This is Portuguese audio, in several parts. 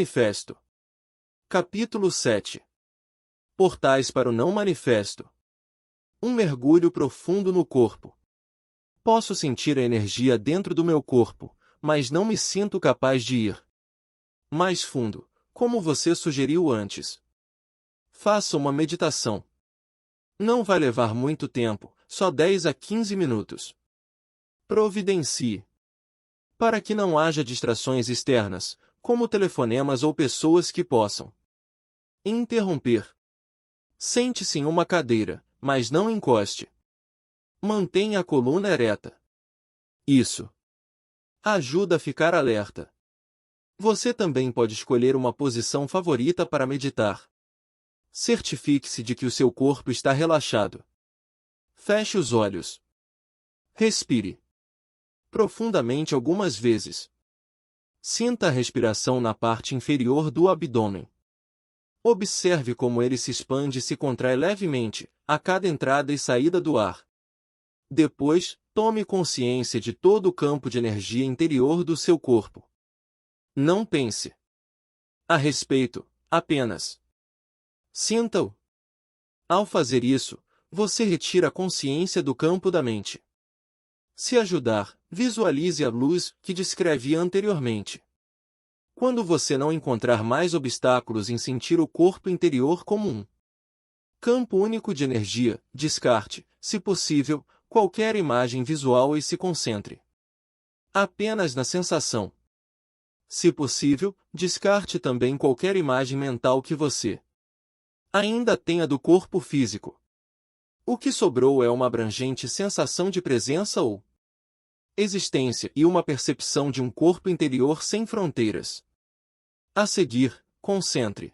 Manifesto. Capítulo 7. Portais para o não manifesto. Um mergulho profundo no corpo. Posso sentir a energia dentro do meu corpo, mas não me sinto capaz de ir mais fundo, como você sugeriu antes. Faça uma meditação. Não vai levar muito tempo, só 10 a 15 minutos. Providencie. Para que não haja distrações externas, como telefonemas ou pessoas que possam interromper. Sente-se em uma cadeira, mas não encoste. Mantenha a coluna ereta. Isso ajuda a ficar alerta. Você também pode escolher uma posição favorita para meditar. Certifique-se de que o seu corpo está relaxado. Feche os olhos. Respire profundamente algumas vezes. Sinta a respiração na parte inferior do abdômen. Observe como ele se expande e se contrai levemente, a cada entrada e saída do ar. Depois, tome consciência de todo o campo de energia interior do seu corpo. Não pense a respeito, apenas sinta-o. Ao fazer isso, você retira a consciência do campo da mente. Se ajudar, visualize a luz que descrevi anteriormente. Quando você não encontrar mais obstáculos em sentir o corpo interior como um campo único de energia, descarte, se possível, qualquer imagem visual e se concentre apenas na sensação. Se possível, descarte também qualquer imagem mental que você ainda tenha do corpo físico. O que sobrou é uma abrangente sensação de presença ou existência e uma percepção de um corpo interior sem fronteiras. A seguir, concentre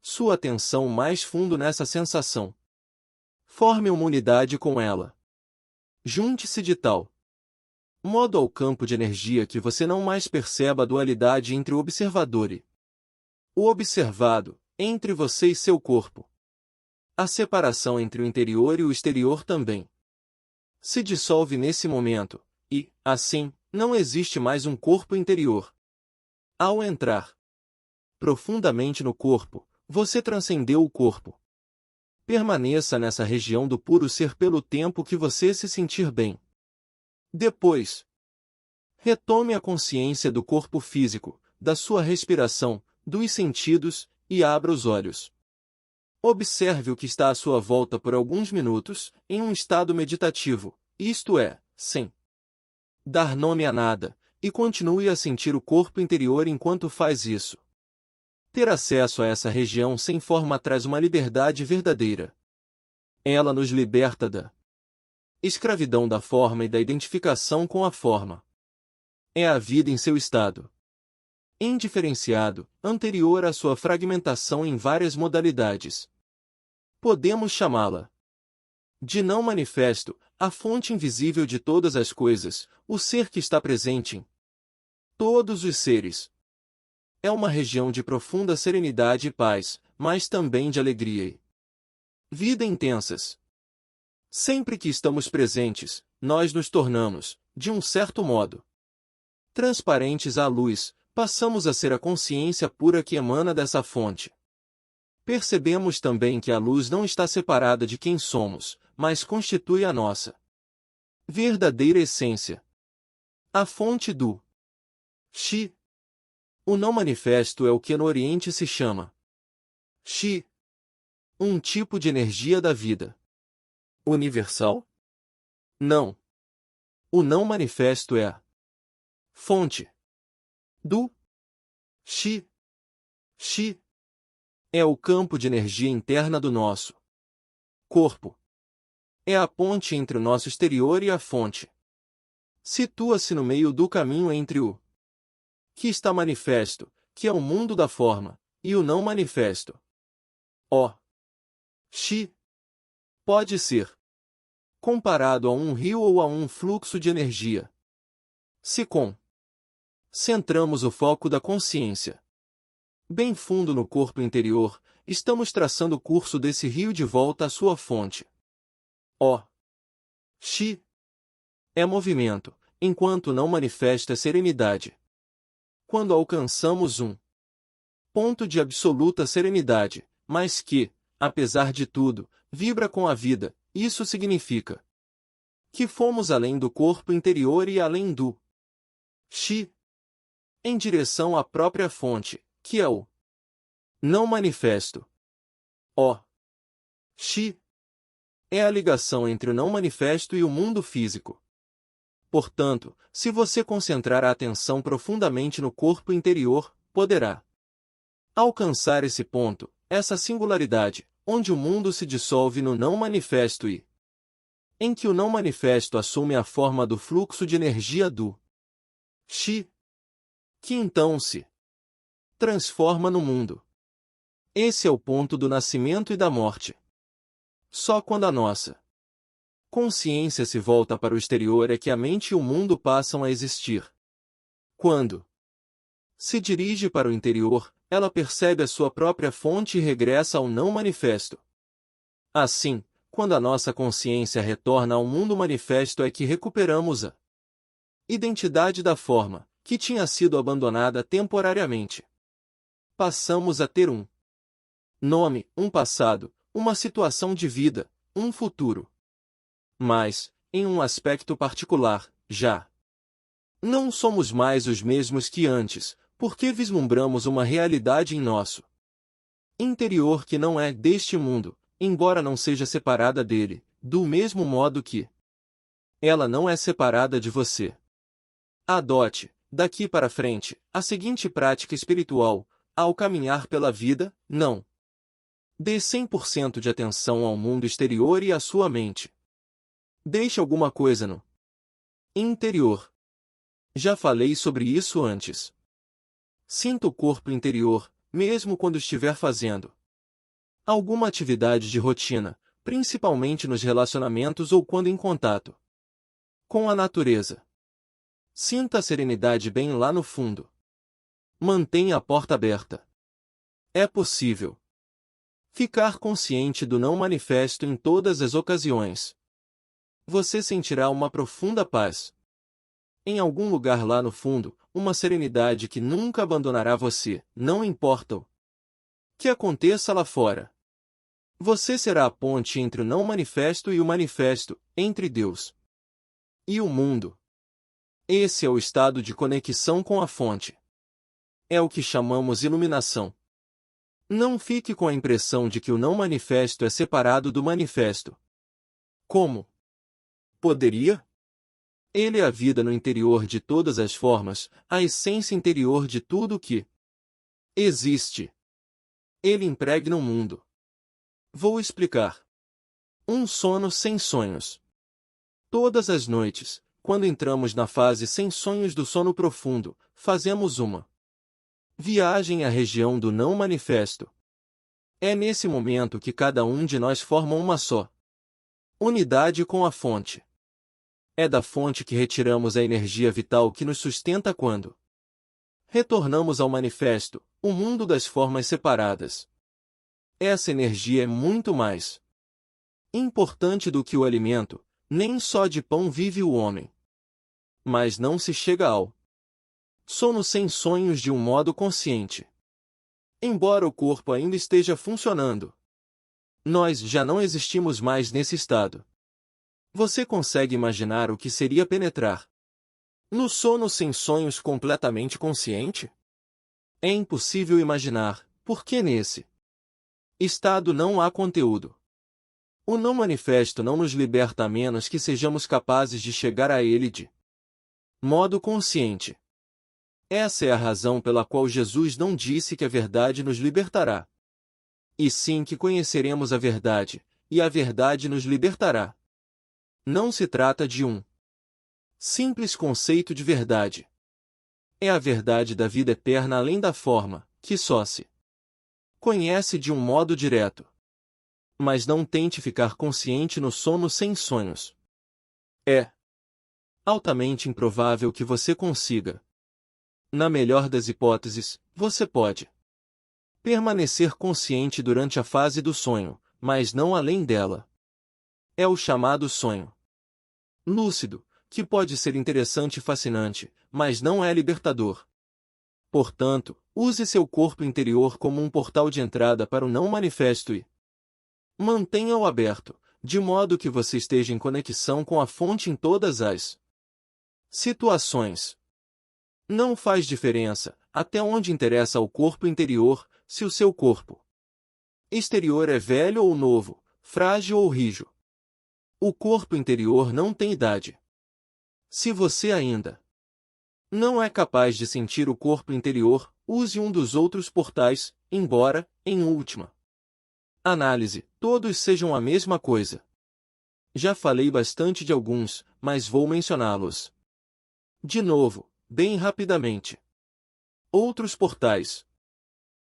sua atenção mais fundo nessa sensação. Forme uma unidade com ela. Junte-se de tal modo ao campo de energia que você não mais perceba a dualidade entre o observador e o observado, entre você e seu corpo. A separação entre o interior e o exterior também se dissolve nesse momento, e, assim, não existe mais um corpo interior. Ao entrar profundamente no corpo, você transcendeu o corpo. Permaneça nessa região do puro ser pelo tempo que você se sentir bem. Depois, retome a consciência do corpo físico, da sua respiração, dos sentidos, e abra os olhos. Observe o que está à sua volta por alguns minutos, em um estado meditativo, isto é, sem dar nome a nada, e continue a sentir o corpo interior enquanto faz isso. Ter acesso a essa região sem forma traz uma liberdade verdadeira. Ela nos liberta da escravidão da forma e da identificação com a forma. É a vida em seu estado indiferenciado, anterior à sua fragmentação em várias modalidades. Podemos chamá-la de não manifesto, a fonte invisível de todas as coisas, o ser que está presente em todos os seres. É uma região de profunda serenidade e paz, mas também de alegria e vida intensas. Sempre que estamos presentes, nós nos tornamos, de um certo modo, transparentes à luz, passamos a ser a consciência pura que emana dessa fonte. Percebemos também que a luz não está separada de quem somos, mas constitui a nossa verdadeira essência. A fonte do Chi. O não manifesto é o que no Oriente se chama Chi, um tipo de energia da vida universal? Não. O não manifesto é a fonte do Chi. Chi é o campo de energia interna do nosso corpo. É a ponte entre o nosso exterior e a fonte. Situa-se no meio do caminho entre o que está manifesto, que é o mundo da forma, e o não manifesto. O Chi pode ser comparado a um rio ou a um fluxo de energia. Se centramos o foco da consciência bem fundo no corpo interior, estamos traçando o curso desse rio de volta à sua fonte. O Chi é movimento, enquanto não manifesta serenidade. Quando alcançamos um ponto de absoluta serenidade, mas que, apesar de tudo, vibra com a vida. Isso significa que fomos além do corpo interior e além do Chi, em direção à própria fonte, que é o não manifesto. O Chi é a ligação entre o não manifesto e o mundo físico. Portanto, se você concentrar a atenção profundamente no corpo interior, poderá alcançar esse ponto, essa singularidade, onde o mundo se dissolve no não manifesto e em que o não manifesto assume a forma do fluxo de energia do Chi, que então se transforma no mundo. Esse é o ponto do nascimento e da morte. Só quando a nossa consciência se volta para o exterior é que a mente e o mundo passam a existir. Quando se dirige para o interior, ela percebe a sua própria fonte e regressa ao não manifesto. Assim, quando a nossa consciência retorna ao mundo manifesto é que recuperamos a identidade da forma, que tinha sido abandonada temporariamente. Passamos a ter um nome, um passado, uma situação de vida, um futuro. Mas, em um aspecto particular, já não somos mais os mesmos que antes, porque vislumbramos uma realidade em nosso interior que não é deste mundo, embora não seja separada dele, do mesmo modo que ela não é separada de você. Adote, daqui para frente, a seguinte prática espiritual: ao caminhar pela vida, não dê 100% de atenção ao mundo exterior e à sua mente. Deixe alguma coisa no interior. Já falei sobre isso antes. Sinta o corpo interior, mesmo quando estiver fazendo alguma atividade de rotina, principalmente nos relacionamentos ou quando em contato com a natureza. Sinta a serenidade bem lá no fundo. Mantenha a porta aberta. É possível ficar consciente do não manifesto em todas as ocasiões. Você sentirá uma profunda paz. Em algum lugar lá no fundo, uma serenidade que nunca abandonará você, não importa o que aconteça lá fora. Você será a ponte entre o não manifesto e o manifesto, entre Deus e o mundo. Esse é o estado de conexão com a fonte. É o que chamamos iluminação. Não fique com a impressão de que o não manifesto é separado do manifesto. Como poderia? Ele é a vida no interior de todas as formas, a essência interior de tudo o que existe. Ele impregna o mundo. Vou explicar. Um sono sem sonhos. Todas as noites, quando entramos na fase sem sonhos do sono profundo, fazemos uma viagem à região do não manifesto. É nesse momento que cada um de nós forma uma só unidade com a fonte. É da fonte que retiramos a energia vital que nos sustenta quando retornamos ao manifesto, o mundo das formas separadas. Essa energia é muito mais importante do que o alimento, nem só de pão vive o homem. Mas não se chega ao sono sem sonhos de um modo consciente. Embora o corpo ainda esteja funcionando, nós já não existimos mais nesse estado. Você consegue imaginar o que seria penetrar no sono sem sonhos completamente consciente? É impossível imaginar, porque nesse estado não há conteúdo. O não manifesto não nos liberta a menos que sejamos capazes de chegar a ele de modo consciente. Essa é a razão pela qual Jesus não disse que a verdade nos libertará. E sim que conheceremos a verdade, e a verdade nos libertará. Não se trata de um simples conceito de verdade. É a verdade da vida eterna além da forma, que só se conhece de um modo direto. Mas não tente ficar consciente no sono sem sonhos. É altamente improvável que você consiga. Na melhor das hipóteses, você pode permanecer consciente durante a fase do sonho, mas não além dela. É o chamado sonho lúcido, que pode ser interessante e fascinante, mas não é libertador. Portanto, use seu corpo interior como um portal de entrada para o não manifesto e mantenha-o aberto, de modo que você esteja em conexão com a fonte em todas as situações. Não faz diferença, até onde interessa ao corpo interior, se o seu corpo exterior é velho ou novo, frágil ou rijo. O corpo interior não tem idade. Se você ainda não é capaz de sentir o corpo interior, use um dos outros portais, embora, em última análise, todos sejam a mesma coisa. Já falei bastante de alguns, mas vou mencioná-los de novo, bem rapidamente. Outros portais.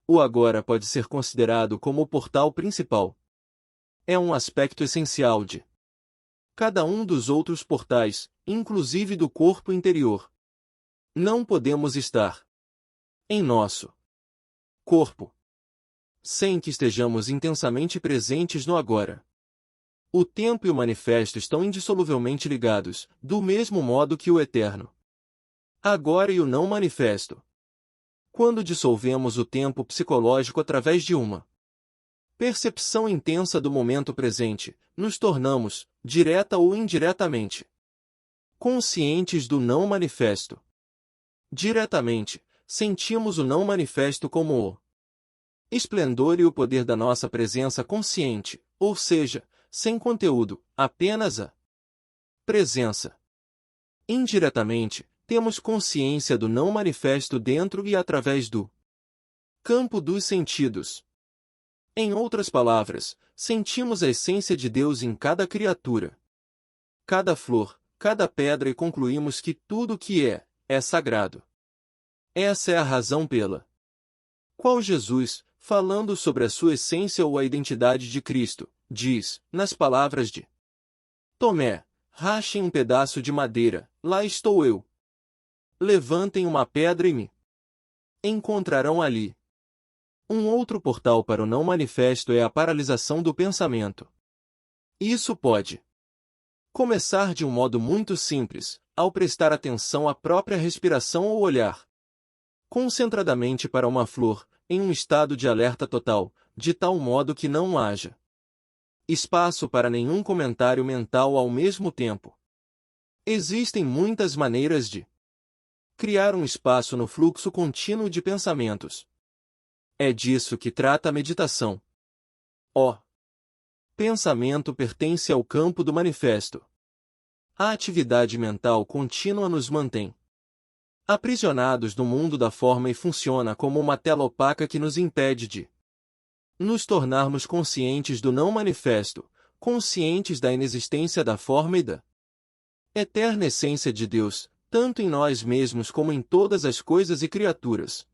O agora pode ser considerado como o portal principal. É um aspecto essencial de cada um dos outros portais, inclusive do corpo interior. Não podemos estar em nosso corpo sem que estejamos intensamente presentes no agora. O tempo e o manifesto estão indissoluvelmente ligados, do mesmo modo que o eterno agora e o não manifesto. Quando dissolvemos o tempo psicológico através de uma percepção intensa do momento presente, nos tornamos, direta ou indiretamente, conscientes do não manifesto. Diretamente, sentimos o não manifesto como o esplendor e o poder da nossa presença consciente, ou seja, sem conteúdo, apenas a presença. Indiretamente, temos consciência do não manifesto dentro e através do campo dos sentidos. Em outras palavras, sentimos a essência de Deus em cada criatura, cada flor, cada pedra e concluímos que tudo o que é sagrado. Essa é a razão pela qual Jesus, falando sobre a sua essência ou a identidade de Cristo, diz, nas palavras de Tomé, rachem um pedaço de madeira, lá estou eu. Levantem uma pedra e me encontrarão ali. Um outro portal para o não manifesto é a paralisação do pensamento. Isso pode começar de um modo muito simples, ao prestar atenção à própria respiração ou olhar concentradamente para uma flor, em um estado de alerta total, de tal modo que não haja espaço para nenhum comentário mental ao mesmo tempo. Existem muitas maneiras de criar um espaço no fluxo contínuo de pensamentos. É disso que trata a meditação. O pensamento pertence ao campo do manifesto. A atividade mental contínua nos mantém aprisionados no mundo da forma e funciona como uma tela opaca que nos impede de nos tornarmos conscientes do não manifesto, conscientes da inexistência da forma e da eterna essência de Deus, tanto em nós mesmos como em todas as coisas e criaturas.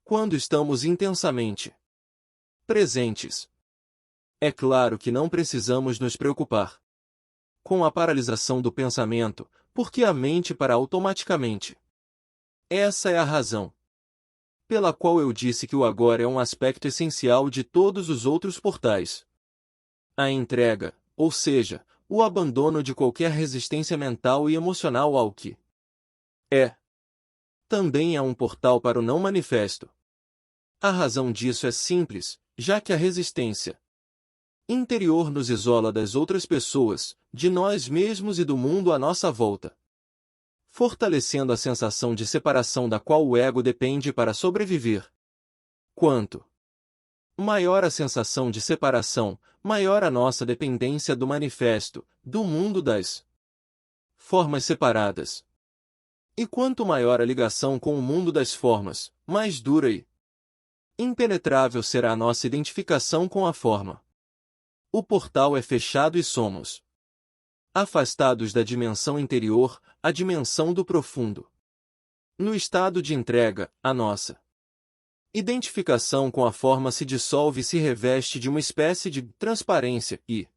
Quando estamos intensamente presentes, é claro que não precisamos nos preocupar com a paralisação do pensamento, porque a mente para automaticamente. Essa é a razão pela qual eu disse que o agora é um aspecto essencial de todos os outros portais. A entrega, ou seja, o abandono de qualquer resistência mental e emocional ao que também é um portal para o não manifesto. A razão disso é simples, já que a resistência interior nos isola das outras pessoas, de nós mesmos e do mundo à nossa volta, fortalecendo a sensação de separação da qual o ego depende para sobreviver. Quanto maior a sensação de separação, maior a nossa dependência do manifesto, do mundo das formas separadas. E quanto maior a ligação com o mundo das formas, mais dura e impenetrável será a nossa identificação com a forma. O portal é fechado e somos afastados da dimensão interior, a dimensão do profundo. No estado de entrega, a nossa identificação com a forma se dissolve e se reveste de uma espécie de transparência e,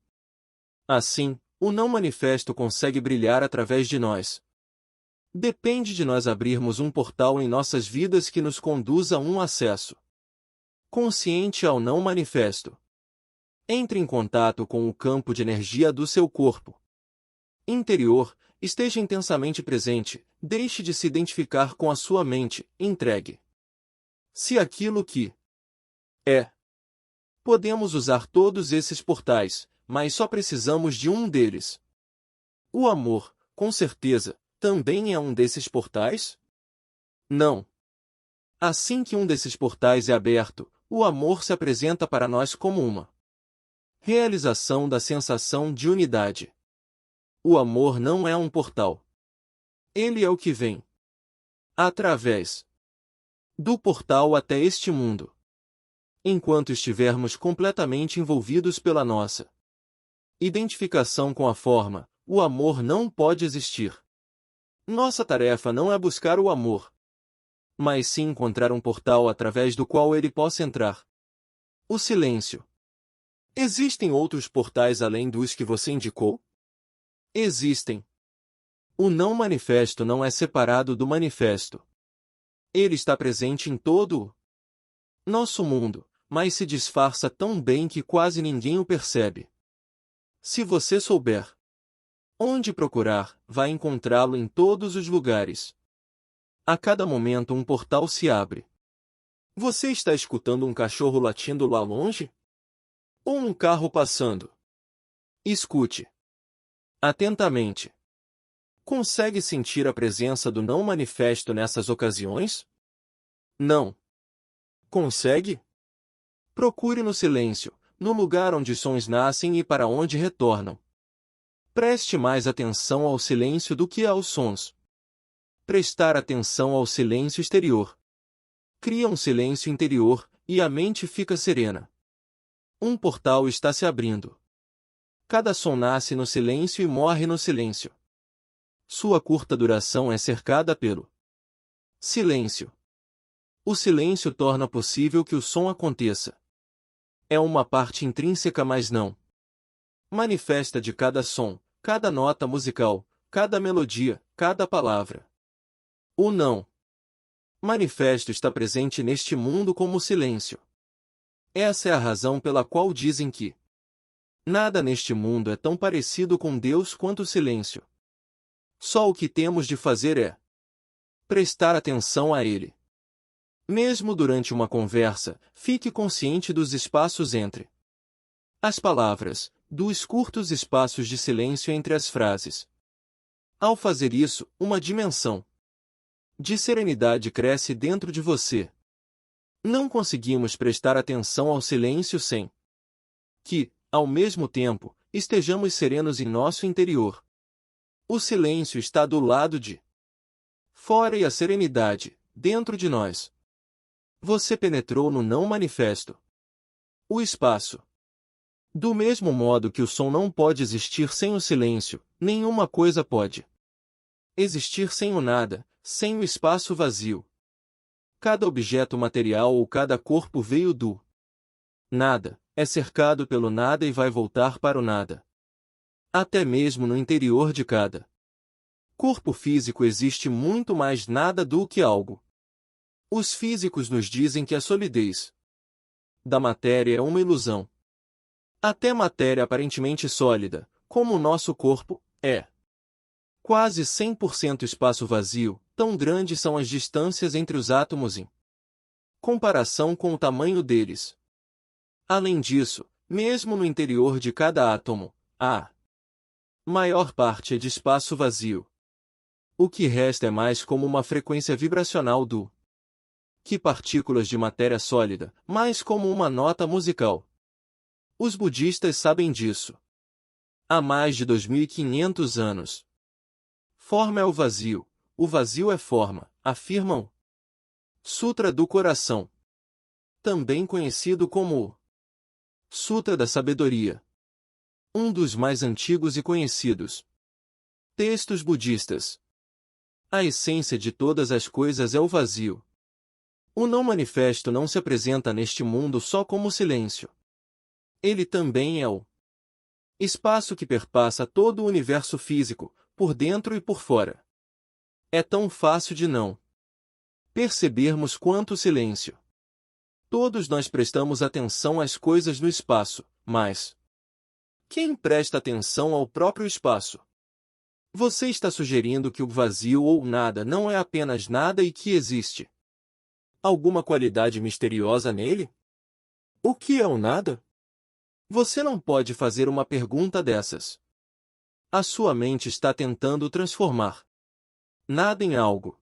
assim, o não manifesto consegue brilhar através de nós. Depende de nós abrirmos um portal em nossas vidas que nos conduza a um acesso consciente ao não manifesto. Entre em contato com o campo de energia do seu corpo interior, esteja intensamente presente, deixe de se identificar com a sua mente, entregue Se aquilo que é, podemos usar todos esses portais, mas só precisamos de um deles. O amor, com certeza, também é um desses portais? Não. Assim que um desses portais é aberto, o amor se apresenta para nós como uma realização da sensação de unidade. O amor não é um portal. Ele é o que vem através do portal até este mundo. Enquanto estivermos completamente envolvidos pela nossa identificação com a forma, o amor não pode existir. Nossa tarefa não é buscar o amor, mas sim encontrar um portal através do qual ele possa entrar. O silêncio. Existem outros portais além dos que você indicou? Existem. O não manifesto não é separado do manifesto. Ele está presente em todo o nosso mundo, mas se disfarça tão bem que quase ninguém o percebe. Se você souber onde procurar, vai encontrá-lo em todos os lugares. A cada momento um portal se abre. Você está escutando um cachorro latindo lá longe? Ou um carro passando? Escute atentamente. Consegue sentir a presença do não manifesto nessas ocasiões? Não. Consegue? Procure no silêncio, no lugar onde sons nascem e para onde retornam. Preste mais atenção ao silêncio do que aos sons. Prestar atenção ao silêncio exterior cria um silêncio interior, e a mente fica serena. Um portal está se abrindo. Cada som nasce no silêncio e morre no silêncio. Sua curta duração é cercada pelo silêncio. O silêncio torna possível que o som aconteça. É uma parte intrínseca, mas não manifesta de cada som, cada nota musical, cada melodia, cada palavra. O não manifesto está presente neste mundo como silêncio. Essa é a razão pela qual dizem que nada neste mundo é tão parecido com Deus quanto o silêncio. Só o que temos de fazer é prestar atenção a ele. Mesmo durante uma conversa, fique consciente dos espaços entre as palavras, dos curtos espaços de silêncio entre as frases. Ao fazer isso, uma dimensão de serenidade cresce dentro de você. Não conseguimos prestar atenção ao silêncio sem que, ao mesmo tempo, estejamos serenos em nosso interior. O silêncio está do lado de fora e a serenidade, dentro de nós. Você penetrou no não manifesto. O espaço. Do mesmo modo que o som não pode existir sem o silêncio, nenhuma coisa pode existir sem o nada, sem o espaço vazio. Cada objeto material ou cada corpo veio do nada, é cercado pelo nada e vai voltar para o nada. Até mesmo no interior de cada corpo físico existe muito mais nada do que algo. Os físicos nos dizem que a solidez da matéria é uma ilusão. Até matéria aparentemente sólida, como o nosso corpo, é quase 100% espaço vazio, tão grandes são as distâncias entre os átomos em comparação com o tamanho deles. Além disso, mesmo no interior de cada átomo, a maior parte é de espaço vazio. O que resta é mais como uma frequência vibracional do que partículas de matéria sólida, mais como uma nota musical. Os budistas sabem disso. Há mais de 2.500 anos. Forma é o vazio é forma, afirmam. Sutra do Coração. Também conhecido como o Sutra da Sabedoria. Um dos mais antigos e conhecidos textos budistas. A essência de todas as coisas é o vazio. O não manifesto não se apresenta neste mundo só como silêncio. Ele também é o espaço que perpassa todo o universo físico, por dentro e por fora. É tão fácil de não percebermos quanto o silêncio. Todos nós prestamos atenção às coisas no espaço, mas quem presta atenção ao próprio espaço? Você está sugerindo que o vazio ou nada não é apenas nada e que existe Alguma qualidade misteriosa nele? O que é o nada? Você não pode fazer uma pergunta dessas. A sua mente está tentando transformar nada em algo.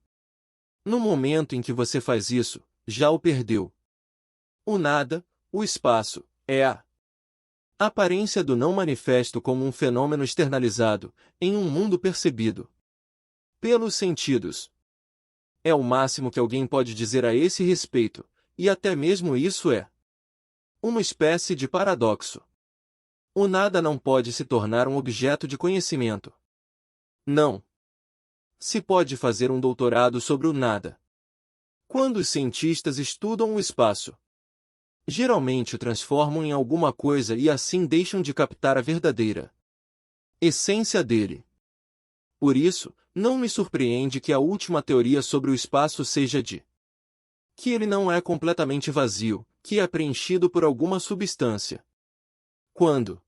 No momento em que você faz isso, já o perdeu. O nada, o espaço, é a aparência do não manifesto como um fenômeno externalizado, em um mundo percebido pelos sentidos. É o máximo que alguém pode dizer a esse respeito, e até mesmo isso é uma espécie de paradoxo. O nada não pode se tornar um objeto de conhecimento. Não se pode fazer um doutorado sobre o nada. Quando os cientistas estudam o espaço, geralmente o transformam em alguma coisa e assim deixam de captar a verdadeira essência dele. Por isso, não me surpreende que a última teoria sobre o espaço seja de que ele não é completamente vazio, que é preenchido por alguma substância. Quando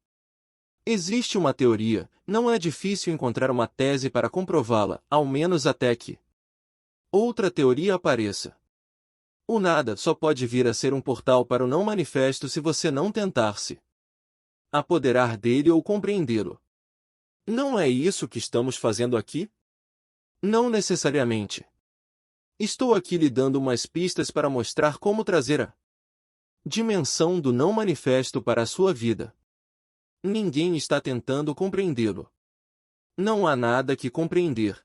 existe uma teoria, não é difícil encontrar uma tese para comprová-la, ao menos até que outra teoria apareça. O nada só pode vir a ser um portal para o não manifesto se você não tentar se apoderar dele ou compreendê-lo. Não é isso que estamos fazendo aqui? Não necessariamente. Estou aqui lhe dando umas pistas para mostrar como trazer a dimensão do não manifesto para a sua vida. Ninguém está tentando compreendê-lo. Não há nada que compreender.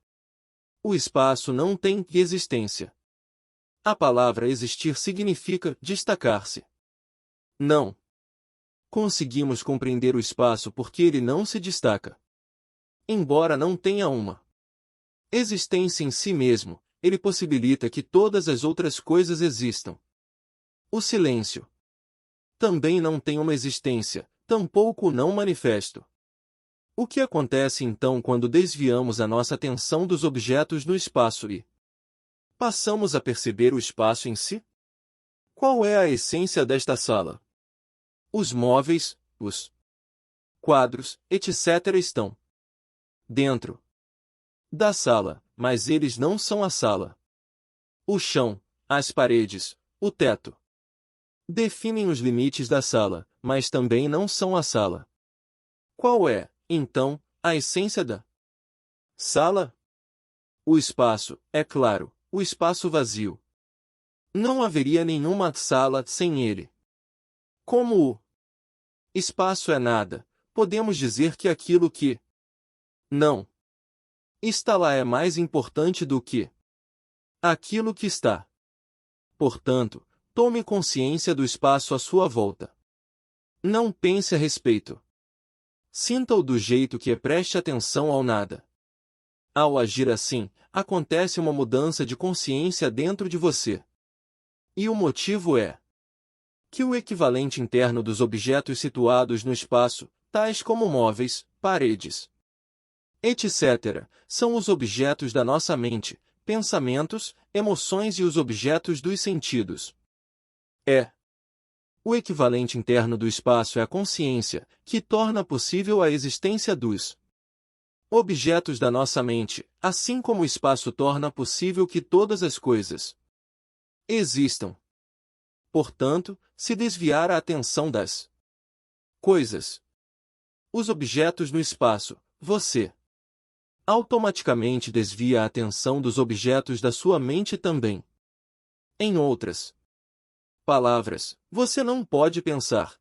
O espaço não tem existência. A palavra existir significa destacar-se. Não conseguimos compreender o espaço porque ele não se destaca. Embora não tenha uma existência em si mesmo, ele possibilita que todas as outras coisas existam. O silêncio também não tem uma existência, tampouco o não manifesto. O que acontece então quando desviamos a nossa atenção dos objetos no espaço e passamos a perceber o espaço em si? Qual é a essência desta sala? Os móveis, os quadros, etc. estão dentro da sala, mas eles não são a sala. O chão, as paredes, o teto definem os limites da sala, mas também não são a sala. Qual é, então, a essência da sala? O espaço, é claro, o espaço vazio. Não haveria nenhuma sala sem ele. Como o espaço é nada, podemos dizer que aquilo que não está lá é mais importante do que aquilo que está. Portanto, tome consciência do espaço à sua volta. Não pense a respeito. Sinta-o do jeito que é, preste atenção ao nada. Ao agir assim, acontece uma mudança de consciência dentro de você. E o motivo é que o equivalente interno dos objetos situados no espaço, tais como móveis, paredes, etc., são os objetos da nossa mente, pensamentos, emoções e os objetos dos sentidos. O equivalente interno do espaço é a consciência, que torna possível a existência dos objetos da nossa mente, assim como o espaço torna possível que todas as coisas existam. Portanto, se desviar a atenção das coisas, os objetos no espaço, você automaticamente desvia a atenção dos objetos da sua mente também. Em outras palavras, você não pode pensar.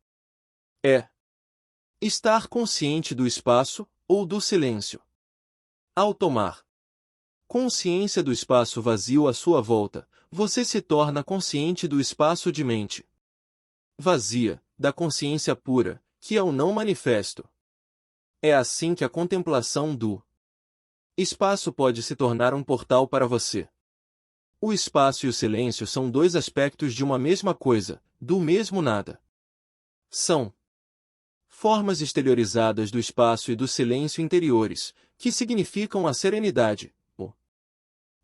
Estar consciente do espaço, ou do silêncio. Ao tomar consciência do espaço vazio à sua volta, você se torna consciente do espaço de mente vazia, da consciência pura, que é o não manifesto. É assim que a contemplação do espaço pode se tornar um portal para você. O espaço e o silêncio são dois aspectos de uma mesma coisa, do mesmo nada. São formas exteriorizadas do espaço e do silêncio interiores, que significam a serenidade, o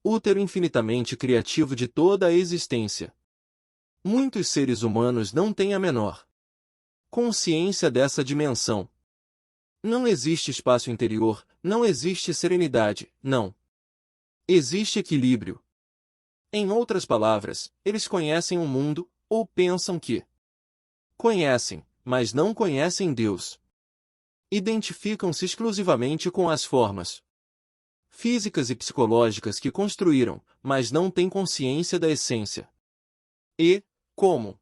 útero infinitamente criativo de toda a existência. Muitos seres humanos não têm a menor consciência dessa dimensão. Não existe espaço interior, não existe serenidade, não existe equilíbrio. Em outras palavras, eles conhecem o mundo, ou pensam que conhecem, mas não conhecem Deus. Identificam-se exclusivamente com as formas físicas e psicológicas que construíram, mas não têm consciência da essência. E, como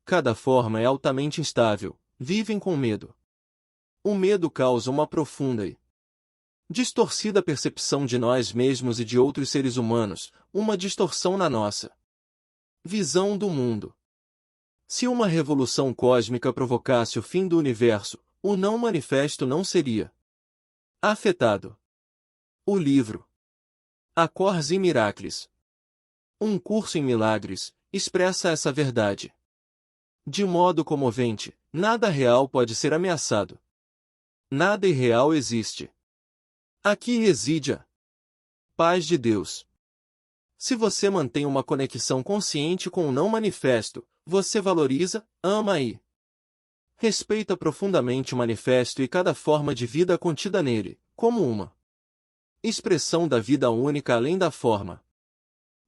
cada forma é altamente instável, vivem com medo. O medo causa uma profunda e distorcida percepção de nós mesmos e de outros seres humanos, uma distorção na nossa visão do mundo. Se uma revolução cósmica provocasse o fim do universo, o não manifesto não seria afetado. O livro Acors e Miracles, um curso em milagres, expressa essa verdade. De modo comovente, nada real pode ser ameaçado. Nada irreal existe. Aqui reside a paz de Deus. Se você mantém uma conexão consciente com o não manifesto, você valoriza, ama e respeita profundamente o manifesto e cada forma de vida contida nele, como uma expressão da vida única além da forma.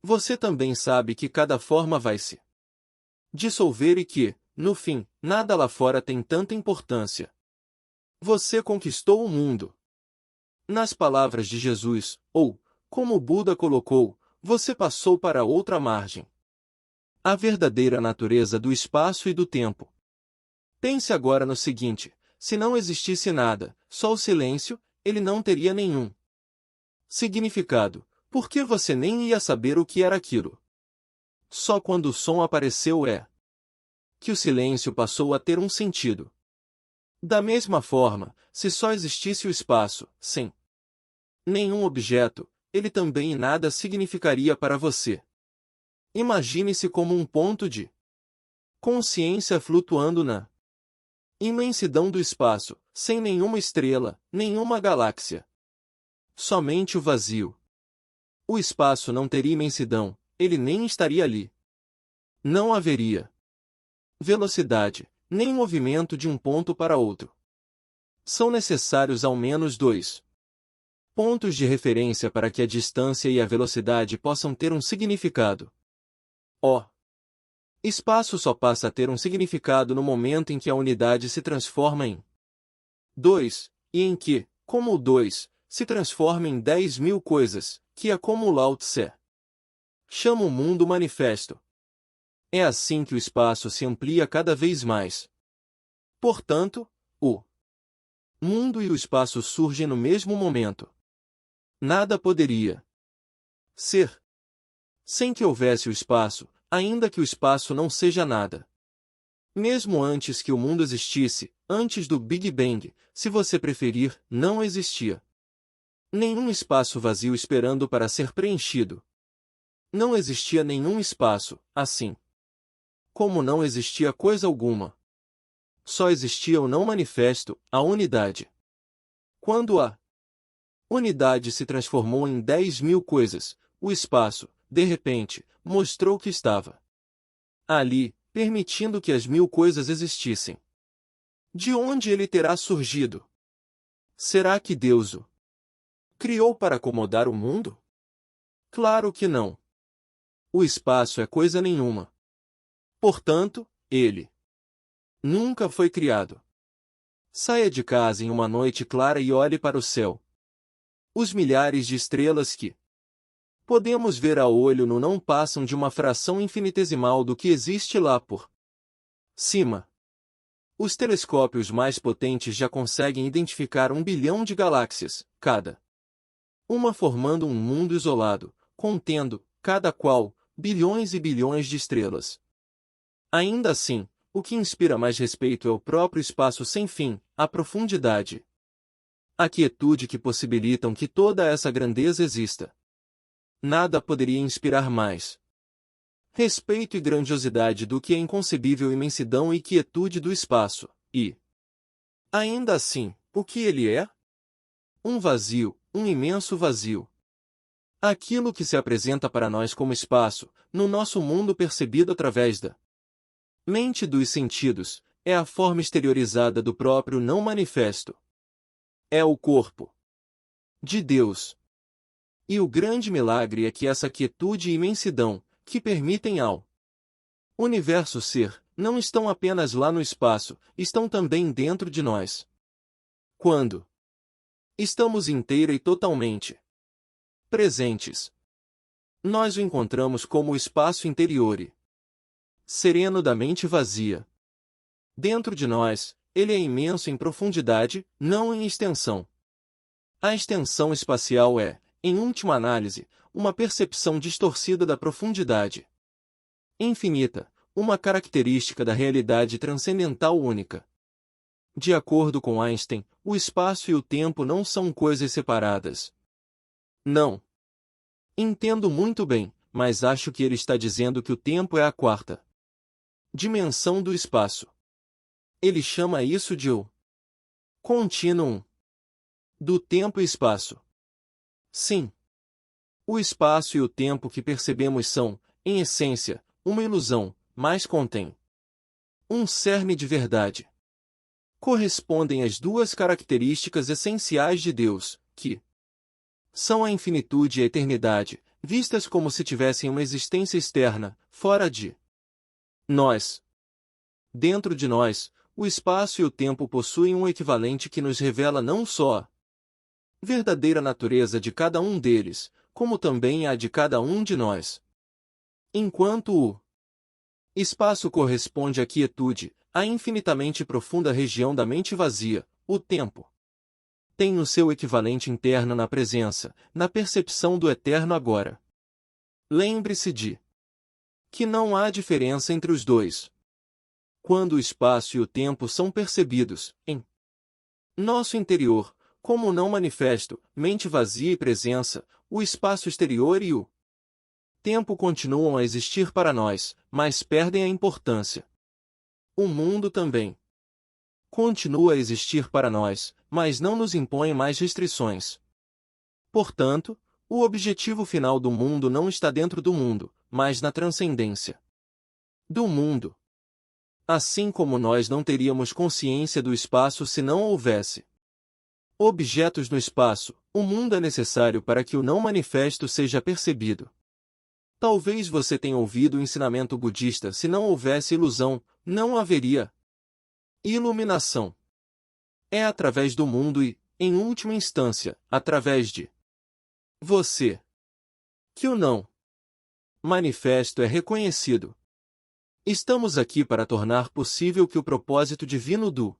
Você também sabe que cada forma vai se dissolver e que, no fim, nada lá fora tem tanta importância. Você conquistou o mundo. Nas palavras de Jesus, ou, como o Buda colocou, você passou para outra margem. A verdadeira natureza do espaço e do tempo. Pense agora no seguinte: se não existisse nada, só o silêncio, ele não teria nenhum significado, porque você nem ia saber o que era aquilo. Só quando o som apareceu que o silêncio passou a ter um sentido. Da mesma forma, se só existisse o espaço, sem nenhum objeto, ele também nada significaria para você. Imagine-se como um ponto de consciência flutuando na imensidão do espaço, sem nenhuma estrela, nenhuma galáxia. Somente o vazio. O espaço não teria imensidão, ele nem estaria ali. Não haveria velocidade, nem movimento de um ponto para outro. São necessários ao menos dois pontos de referência para que a distância e a velocidade possam ter um significado. O espaço só passa a ter um significado no momento em que a unidade se transforma em 2, e em que, como o 2, se transforma em 10.000 coisas, que é como o Lao Tse chama o mundo manifesto. É assim que o espaço se amplia cada vez mais. Portanto, o mundo e o espaço surgem no mesmo momento. Nada poderia ser sem que houvesse o espaço, ainda que o espaço não seja nada. Mesmo antes que o mundo existisse, antes do Big Bang, se você preferir, não existia nenhum espaço vazio esperando para ser preenchido. Não existia nenhum espaço, assim como não existia coisa alguma. Só existia o não manifesto, a unidade. Quando a unidade se transformou em 10.000 coisas, o espaço, de repente, mostrou que estava ali, permitindo que as 1.000 coisas existissem. De onde ele terá surgido? Será que Deus o criou para acomodar o mundo? Claro que não. O espaço é coisa nenhuma. Portanto, ele nunca foi criado. Saia de casa em uma noite clara e olhe para o céu. Os milhares de estrelas que podemos ver a olho nu não passam de uma fração infinitesimal do que existe lá por cima. Os telescópios mais potentes já conseguem identificar 1 bilhão de galáxias, cada uma formando um mundo isolado, contendo, cada qual, bilhões e bilhões de estrelas. Ainda assim, o que inspira mais respeito é o próprio espaço sem fim, a profundidade, a quietude que possibilitam que toda essa grandeza exista. Nada poderia inspirar mais respeito e grandiosidade do que a inconcebível imensidão e quietude do espaço, e, ainda assim, o que ele é? Um vazio, um imenso vazio. Aquilo que se apresenta para nós como espaço, no nosso mundo percebido através da mente dos sentidos, é a forma exteriorizada do próprio não manifesto. É o corpo de Deus. E o grande milagre é que essa quietude e imensidão, que permitem ao universo ser, não estão apenas lá no espaço, estão também dentro de nós. Quando estamos inteira e totalmente presentes, nós o encontramos como o espaço interior e sereno da mente vazia. Dentro de nós, ele é imenso em profundidade, não em extensão. A extensão espacial é, em última análise, uma percepção distorcida da profundidade infinita, uma característica da realidade transcendental única. De acordo com Einstein, o espaço e o tempo não são coisas separadas. Não. Entendo muito bem, mas acho que ele está dizendo que o tempo é a quarta dimensão do espaço. Ele chama isso de o continuum do tempo e espaço. Sim. O espaço e o tempo que percebemos são, em essência, uma ilusão, mas contém um cerne de verdade. Correspondem às duas características essenciais de Deus, que são a infinitude e a eternidade, vistas como se tivessem uma existência externa, fora de nós. Dentro de nós, o espaço e o tempo possuem um equivalente que nos revela não só a verdadeira natureza de cada um deles, como também a de cada um de nós. Enquanto o espaço corresponde à quietude, à infinitamente profunda região da mente vazia, o tempo tem o seu equivalente interno na presença, na percepção do eterno agora. Lembre-se de que não há diferença entre os dois. Quando o espaço e o tempo são percebidos, em nosso interior, como não manifesto, mente vazia e presença, o espaço exterior e o tempo continuam a existir para nós, mas perdem a importância. O mundo também continua a existir para nós, mas não nos impõe mais restrições. Portanto, o objetivo final do mundo não está dentro do mundo, mas na transcendência do mundo. Assim como nós não teríamos consciência do espaço se não houvesse objetos no espaço, o mundo é necessário para que o não manifesto seja percebido. Talvez você tenha ouvido o ensinamento budista: se não houvesse ilusão, não haveria iluminação. É através do mundo e, em última instância, através de você que o não manifesto é reconhecido. Estamos aqui para tornar possível que o propósito divino do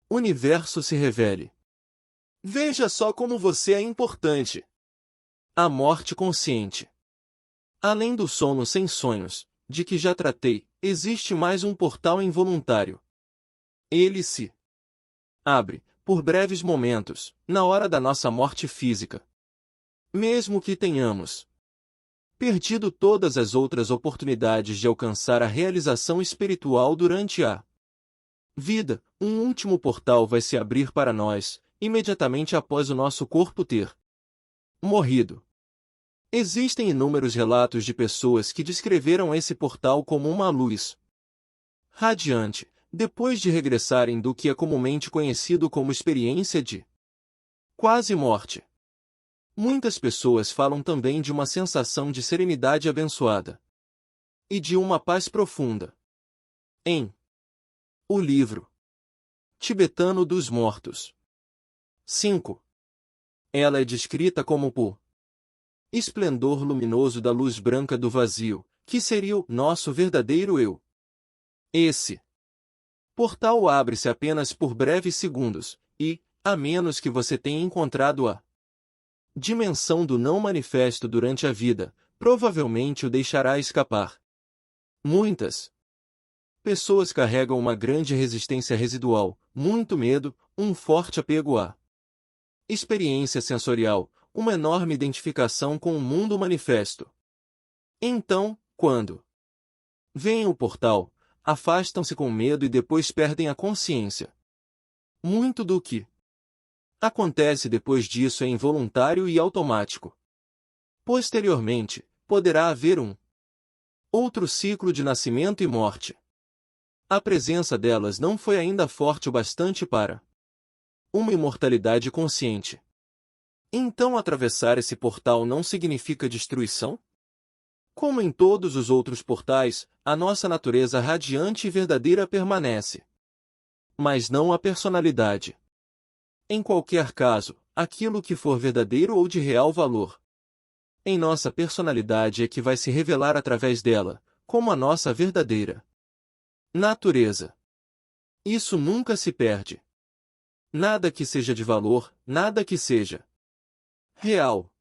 universo se revele. Veja só como você é importante. A morte consciente. Além do sono sem sonhos, de que já tratei, existe mais um portal involuntário. Ele se abre, por breves momentos, na hora da nossa morte física. Mesmo que tenhamos perdido todas as outras oportunidades de alcançar a realização espiritual durante a vida, um último portal vai se abrir para nós, imediatamente após o nosso corpo ter morrido. Existem inúmeros relatos de pessoas que descreveram esse portal como uma luz radiante, depois de regressarem do que é comumente conhecido como experiência de quase morte. Muitas pessoas falam também de uma sensação de serenidade abençoada e de uma paz profunda. Em o livro tibetano dos mortos 5. Ela é descrita como o esplendor luminoso da luz branca do vazio, que seria o nosso verdadeiro eu. Esse portal abre-se apenas por breves segundos, e, a menos que você tenha encontrado a dimensão do não manifesto durante a vida, provavelmente o deixará escapar. Muitas pessoas carregam uma grande resistência residual, muito medo, um forte apego à experiência sensorial, uma enorme identificação com o mundo manifesto. Então, quando veem o portal, afastam-se com medo e depois perdem a consciência. Muito do que acontece depois disso é involuntário e automático. Posteriormente, poderá haver um outro ciclo de nascimento e morte. A presença delas não foi ainda forte o bastante para uma imortalidade consciente. Então atravessar esse portal não significa destruição? Como em todos os outros portais, a nossa natureza radiante e verdadeira permanece. Mas não a personalidade. Em qualquer caso, aquilo que for verdadeiro ou de real valor. Em nossa personalidade é que vai se revelar através dela, como a nossa verdadeira natureza. Isso nunca se perde. Nada que seja de valor, nada que seja real,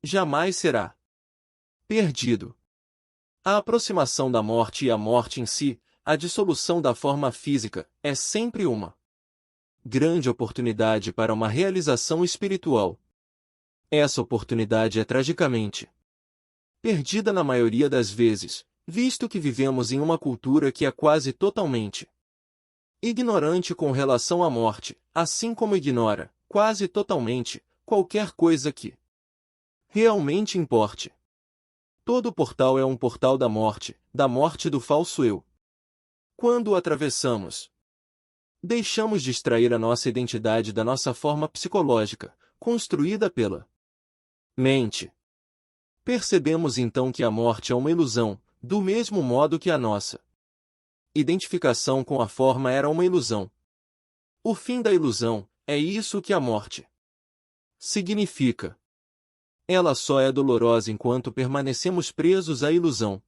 jamais será perdido. A aproximação da morte e a morte em si, a dissolução da forma física, é sempre uma grande oportunidade para uma realização espiritual. Essa oportunidade é tragicamente perdida na maioria das vezes, visto que vivemos em uma cultura que é quase totalmente ignorante com relação à morte, assim como ignora, quase totalmente, qualquer coisa que realmente importe. Todo portal é um portal da morte do falso eu. Quando o atravessamos, deixamos de extrair a nossa identidade da nossa forma psicológica, construída pela mente. Percebemos então que a morte é uma ilusão, do mesmo modo que a nossa identificação com a forma era uma ilusão. O fim da ilusão, é isso que a morte significa. Ela só é dolorosa enquanto permanecemos presos à ilusão.